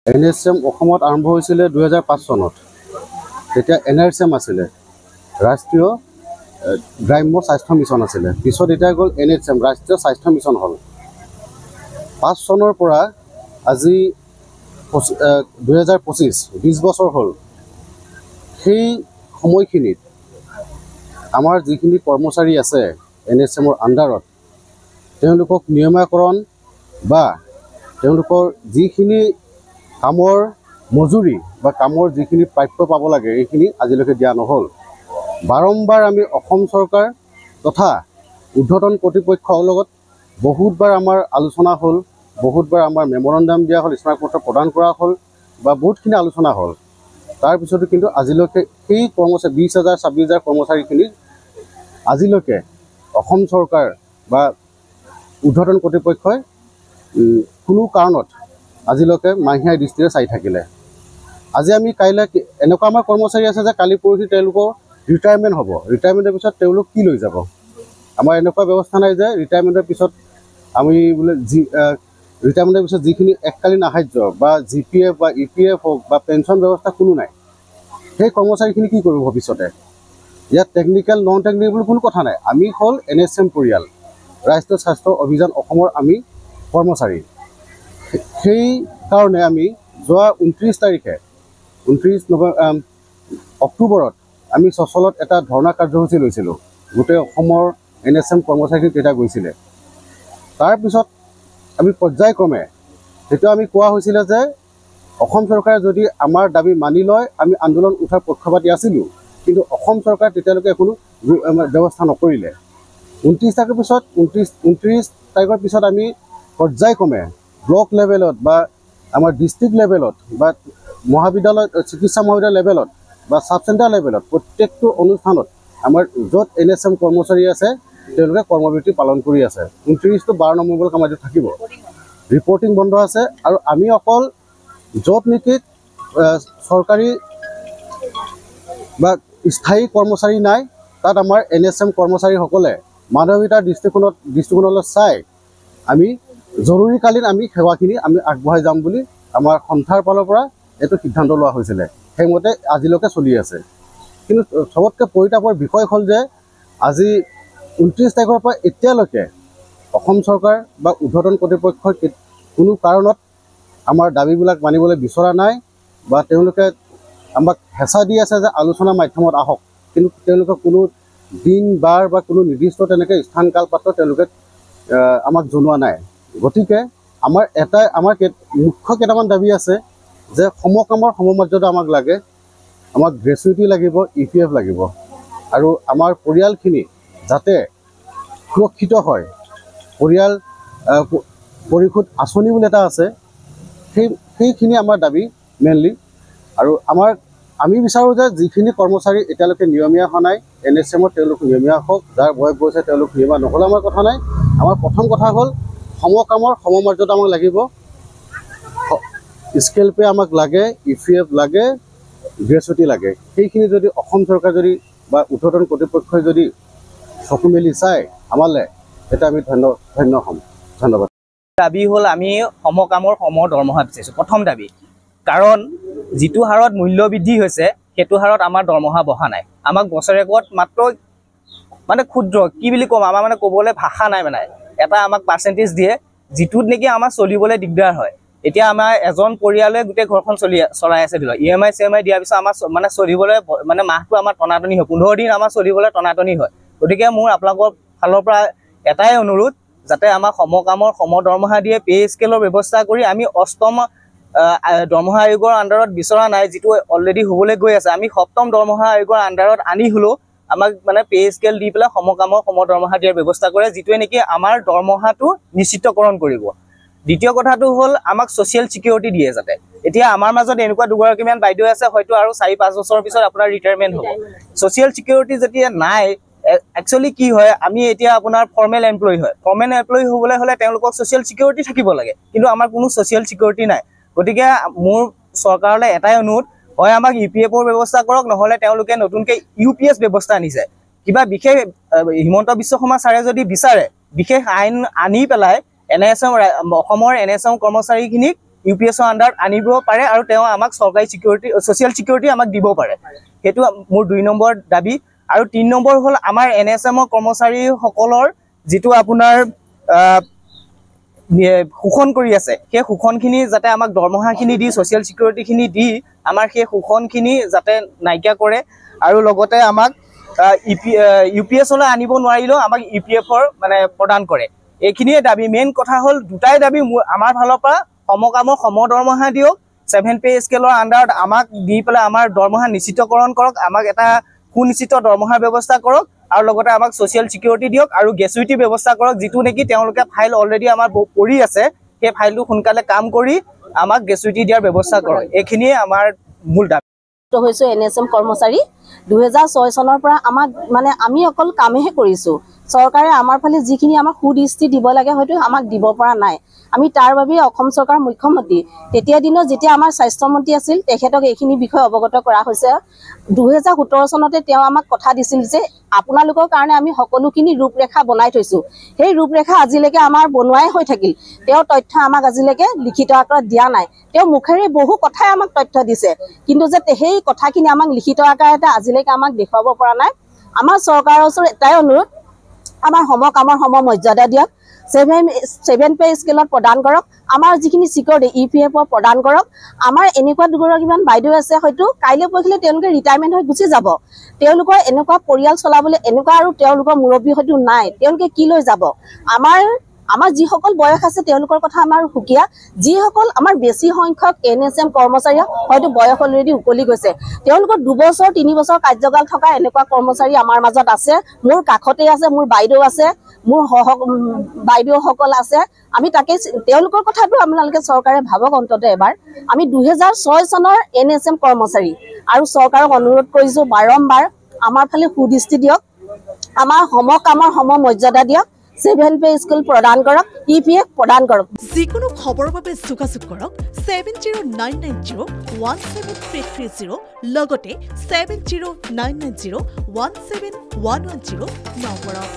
NSM অসমত আৰম্ভ হৈছিলে 2005 চনত। তেতিয়া NRSM আছিলে, ৰাষ্ট্ৰীয় গ্ৰাম্য স্বাস্থ্য মিছন আছিলে। পিছত এতিয়া গ'ল NHM, ৰাষ্ট্ৰীয় স্বাস্থ্য মিছন হ'ল। 5 চনৰ পৰা আজি 2025, 20 বছৰ হ'ল। সেই সময়খিনিত আমাৰ যিখিনি কৰ্মচাৰী আছে NHMৰ আণ্ডাৰত, তেওঁলোকক নিয়মীয়াকৰণ বা তেওঁলোকৰ যিখিনি কামৰ মজুৰি বা কামৰ যিখিনি প্ৰাপ্য পাব লাগে এইখিনি আজিলৈকে দিয়া নহ'ল। বাৰম্বাৰ আমি অসম চৰকাৰ তথা ঊৰ্ধ্বতন কৰ্তৃপক্ষৰ লগত বহুতবাৰ আমাৰ আলোচনা হ'ল, বহুতবাৰ আমাৰ মেমৰেণ্ডাম দিয়া হ'ল, স্মাৰকপত্ৰ প্ৰদান কৰা হ'ল বা বহুতখিনি আলোচনা হ'ল। তাৰপিছতো কিন্তু আজিলৈকে সেই কৰ্মচাৰী 20,000 26,000 কৰ্মচাৰীখিনি আজিলৈকে অসম চৰকাৰ বা ঊৰ্ধ্বতন কৰ্তৃপক্ষই কোনো কাৰণত আজিলৈকে মাহিয়া দৃষ্টিৰে চাই থাকিলে। আজি আমি কাইলৈ এনেকুৱা আমাৰ কৰ্মচাৰী আছে যে কালি পৰহি তেওঁলোকৰ ৰিটায়াৰমেণ্ট হ'ব। ৰিটায়াৰমেণ্টৰ পিছত তেওঁলোক কি লৈ যাব? আমাৰ এনেকুৱা ব্যৱস্থা নাই যে ৰিটায়াৰমেণ্টৰ পিছত আমি বোলে ৰিটায়াৰমেণ্টৰ পিছত যিখিনি এককালীন সাহায্য বা GPF বা EPF হওক বা পেঞ্চন ব্যৱস্থা কোনো নাই। সেই কৰ্মচাৰীখিনি কি কৰিব ভৱিষ্যতে? ইয়াত টেকনিকেল নন টেকনিকেল কোনো কথা নাই। আমি হ'ল NHM পৰিয়াল, ৰাষ্ট্ৰীয় স্বাস্থ্য অভিযান অসমৰ আমি কৰ্মচাৰী। সেইকাৰণে আমি যোৱা 29 তাৰিখে 29 অক্টোবৰত আমি চচলত এটা ধৰ্ণা কাৰ্যসূচী লৈছিলোঁ। গোটেই অসমৰ NHM কৰ্মচাৰীখিনি তেতিয়া গৈছিলে। তাৰপিছত আমি পৰ্যায়ক্ৰমে তেতিয়া আমি কোৱা হৈছিলে যে অসম চৰকাৰে যদি আমাৰ দাবী মানি লয় আমি আন্দোলন উঠাৰ পক্ষপাতী আছিলোঁ, কিন্তু অসম চৰকাৰে তেতিয়ালৈকে কোনো ব্যৱস্থা নকৰিলে। 29 তাৰিখৰ পিছত আমি পৰ্যায়ক্ৰমে ব্লক লেভেলত বা আমাৰ ডিষ্ট্ৰিক্ট লেভেলত বা মহাবিদ্যালয় চিকিৎসা মহাবিদ্যালয় লেভেলত বা ছাব চেণ্টাৰ লেভেলত প্ৰত্যেকটো অনুষ্ঠানত আমাৰ য'ত NHM কৰ্মচাৰী আছে তেওঁলোকে কৰ্মবিৰতি পালন কৰি আছে। 29 12 নম্বৰলৈকে আমাৰ এইটো থাকিব। ৰিপৰ্টিং বন্ধ আছে। আৰু আমি অকল য'ত নেকি চৰকাৰী বা স্থায়ী কৰ্মচাৰী নাই তাত আমাৰ NHM কৰ্মচাৰীসকলে মানৱীয়তাৰ দৃষ্টিকোণলৈ চাই আমি জৰুৰীকালীন আমি সেৱাখিনি আমি আগবঢ়াই যাম বুলি আমাৰ সন্থাৰ ফালৰ পৰা এইটো সিদ্ধান্ত লোৱা হৈছিলে। সেইমতে আজিলৈকে চলি আছে। কিন্তু চবতকৈ পৰিতাপৰ বিষয় হ'ল যে আজি 29 তাৰিখৰ পৰা এতিয়ালৈকে অসম চৰকাৰ বা ঊৰ্ধ্বতন কৰ্তৃপক্ষই কোনো কাৰণত আমাৰ দাবীবিলাক মানিবলৈ বিচৰা নাই বা তেওঁলোকে আমাক হেঁচা দি আছে যে আলোচনাৰ মাধ্যমত আহক, কিন্তু তেওঁলোকে কোনো দিন বাৰ বা কোনো নিৰ্দিষ্ট তেনেকৈ স্থান কাল পাত্ৰ তেওঁলোকে আমাক জনোৱা নাই। গতিকে আমাৰ মুখ্য কেইটামান দাবী আছে যে সমকামৰ সমমৰ্যাদা আমাক লাগে, আমাক গ্ৰেচুইটি লাগিব, EPF লাগিব, আৰু আমাৰ পৰিয়ালখিনি যাতে সুৰক্ষিত হয়। পৰিয়াল পৰিশোধ আঁচনি বুলি এটা আছে, সেইখিনি আমাৰ দাবী মেইনলি। আৰু আমি বিচাৰোঁ যে যিখিনি কৰ্মচাৰী এতিয়ালৈকে নিয়মীয়া হোৱা নাই NHMত তেওঁলোক নিয়মীয়া হওক, যাৰ বয়স গৈছে তেওঁলোক নিয়মীয়া নহ'লে আমাৰ কথা নাই। আমাৰ প্ৰথম কথা হ'ল সমকামৰ সমমৰ্যাদা আমাক লাগিব, স্কেল পে আমাক লাগে, EPF লাগে, গ্ৰেচুইটি লাগে। সেইখিনি যদি অসম চৰকাৰ যদি বা ঊৰ্ধ্বতন কৰ্তৃপক্ষই যদি চকু মেলি চায় আমালৈ, তেতিয়া আমি ধন্য হ'ম। ধন্যবাদ। দাবী হ'ল আমি সমকামৰ সম দৰমহা বিচাৰিছোঁ, প্ৰথম দাবী। কাৰণ যিটো হাৰত মূল্য বৃদ্ধি হৈছে সেইটো হাৰত আমাৰ দৰমহা বঢ়া নাই। আমাক বছৰেকত মাত্ৰ মানে ক্ষুদ্ৰ কি বুলি ক'ম, আমাৰ মানে ক'বলৈ ভাষা নাই। মানে এটা আমাক পাৰ্চেণ্টেজ দিয়ে যিটোত নেকি আমাৰ চলিবলৈ দিগদাৰ হয়। এতিয়া আমাৰ এজন পৰিয়ালে গোটেই ঘৰখন চলাই আছে। ধৰি লওক EMI CMI দিয়াৰ পিছত আমাৰ মানে চলিবলৈ মানে মাহটো আমাৰ টনাটনি হয়, 15 দিন আমাৰ চলিবলৈ টনাটনি হয়। গতিকে মোৰ আপোনালোকৰ ফালৰ পৰা এটাই অনুৰোধ, যাতে আমাৰ সমকামৰ সম দৰমহা দিয়ে, পে স্কেলৰ ব্যৱস্থা কৰি আমি 8ম দৰমহা আয়োগৰ আণ্ডাৰত বিচৰা নাই, যিটো অলৰেডি হ'বলৈ গৈ আছে। আমি 7ম দৰমহা আয়োগৰ আণ্ডাৰত আনি হ'লেও আমাক মানে পে স্কেল দি পেলাই সমকামৰ সম দৰমহা দিয়াৰ ব্যৱস্থা কৰে, যিটোৱে নেকি আমাৰ দৰমহাটো নিশ্চিতকৰণ কৰিব। দ্বিতীয় কথাটো হ'ল আমাক ছ'চিয়েল ছিকিউৰিটি দিয়ে যাতে। এতিয়া আমাৰ মাজত এনেকুৱা দুগৰাকীমান বাইদেউ আছে, হয়তো আৰু 4-5 বছৰৰ পিছত আপোনাৰ ৰিটায়াৰমেণ্ট হ'ব। ছ'চিয়েল ছিকিউৰিটি যেতিয়া নাই, একচুৱেলি কি হয়, আমি এতিয়া আপোনাৰ ফৰ্মেল এমপ্লয়ী হয়। ফৰ্মেল এমপ্লয়ী হ'বলৈ হ'লে তেওঁলোকক ছ'চিয়েল ছিকিউৰিটি থাকিব লাগে, কিন্তু আমাৰ কোনো ছ'চিয়েল ছিকিউৰিটি নাই। গতিকে মোৰ চৰকাৰলৈ এটাই অনুৰোধ, হয় আমাক EPFৰ ব্যৱস্থা কৰক, নহ'লে তেওঁলোকে নতুনকৈ UPS ব্যৱস্থা আনিছে। কিবা বিশেষ হিমন্ত বিশ্ব শৰ্মা ছাৰে যদি বিচাৰে বিশেষ আইন আনি পেলাই অসমৰ NHM কৰ্মচাৰীখিনিক UPSৰ আণ্ডাৰত আনিব পাৰে আৰু তেওঁ আমাক চৰকাৰী চিকিউৰিটি ছ'চিয়েল চিকিউৰিটি আমাক দিব পাৰে। সেইটো মোৰ 2 নম্বৰ দাবী। আৰু 3 নম্বৰ হ'ল আমাৰ NSMৰ কৰ্মচাৰীসকলৰ যিটো আপোনাৰ শোষণ কৰি আছে, সেই শোষণখিনি যাতে আমাক দৰমহাখিনি দি ছ'চিয়েল চিকিউৰিটিখিনি দি আমাৰ সেই শোষণখিনি যাতে নাইকিয়া কৰে আৰু লগতে আমাক UPSলৈ আনিব নোৱাৰিলেও আমাক EPFৰ মানে প্ৰদান কৰে। এইখিনিয়ে দাবী। মেইন কথা হ'ল দুটাই দাবী আমাৰ ফালৰ পৰা, সমকামৰ সম দৰমহা দিয়ক, 7 পে স্কেলৰ আণ্ডাৰত আমাক দি পেলাই আমাৰ দৰমহা নিশ্চিতকৰণ কৰক, আমাক এটা সুনিশ্চিত দৰমহাৰ ব্যৱস্থা কৰক আৰু লগতে আমাক ছ'চিয়েল চিকিউৰিটি দিয়ক আৰু গ্ৰেচুইটি ব্যৱস্থা কৰক, যিটো নেকি তেওঁলোকে ফাইল অলৰেডি আমাৰ পৰি আছে, সেই ফাইলটো সোনকালে কাম কৰি আমাক গ্ৰেচুইটি দিয়াৰ ব্যৱস্থা কৰক। এইখিনিয়ে আমাৰ মূল দাবী। হৈছোঁ NSM কৰ্মচাৰী। 2006 চনৰ পৰা আমাক মানে আমি অকল কামেহে কৰিছোঁ। চৰকাৰে আমাৰ ফালে যিখিনি আমাক সুদৃষ্টি দিব লাগে হয়তো আমাক দিব পৰা নাই। আমি তাৰ বাবে অসম চৰকাৰৰ মুখ্যমন্ত্ৰী তেতিয়া দিনত যেতিয়া আমাৰ স্বাস্থ্যমন্ত্ৰী আছিল তেখেতক এইখিনি বিষয়ে অৱগত কৰা হৈছে। 2017 চনতে তেওঁ আমাক কথা দিছিল যে আপোনালোকৰ কাৰণে আমি সকলোখিনি ৰূপৰেখা বনাই থৈছোঁ। সেই ৰূপৰেখা আজিলৈকে আমাৰ বনোৱাই হৈ থাকিল। তেওঁ তথ্য আমাক আজিলৈকে লিখিত আকাৰত দিয়া নাই। তেওঁ মুখেৰে বহু কথাই আমাক তথ্য দিছে, কিন্তু যে সেই কথাখিনি আমাক লিখিত আকাৰতে আজিলৈকে আমাক দেখুৱাব পৰা নাই। আমাৰ চৰকাৰৰ ওচৰত এটাই অনুৰোধ, আমাৰ সমকামৰ সমমৰ্যাদা দিয়ক, 7 পে স্কেলত প্ৰদান কৰক, আমাৰ যিখিনি চিকিউৰিটি EPFৰ প্ৰদান কৰক। আমাৰ এনেকুৱা দুগৰাকীমান বাইদেউ আছে হয়তো কাইলৈ পৰহিলৈ তেওঁলোকে ৰিটায়াৰমেণ্ট হৈ গুচি যাব। তেওঁলোকৰ এনেকুৱা পৰিয়াল চলাবলৈ এনেকুৱা আৰু তেওঁলোকৰ মুৰব্বী হয়তো নাই, তেওঁলোকে কি লৈ যাব? আমাৰ যিসকল বয়স আছে তেওঁলোকৰ কথা আমাৰ সুকীয়া, যিসকল আমাৰ বেছি সংখ্যক NSM কৰ্মচাৰী হয়তো বয়স অলৰেডি উকলি গৈছে, তেওঁলোকৰ 2 বছৰ 3 বছৰ কাৰ্যকাল থকা এনেকুৱা কৰ্মচাৰী আমাৰ মাজত আছে। মোৰ কাষতে আছে, মোৰ বাইদেউ আছে, মোৰ বাইদেউসকল আছে। আমি তাকে তেওঁলোকৰ কথাটো আপোনালোকে চৰকাৰে ভাবক অন্তত এবাৰ। আমি 2006 চনৰ NSM কৰ্মচাৰী আৰু চৰকাৰক অনুৰোধ কৰিছোঁ বাৰম্বাৰ আমাৰ ফালে সুদৃষ্টি দিয়ক, আমাৰ সমকামৰ সমমৰ্যাদা দিয়ক, 7 পে স্কেল প্ৰদান কৰক, EPF প্ৰদান কৰক। যিকোনো খবৰৰ বাবে যোগাযোগ কৰক 7099017330 লগতে 7099017110 নম্বৰত।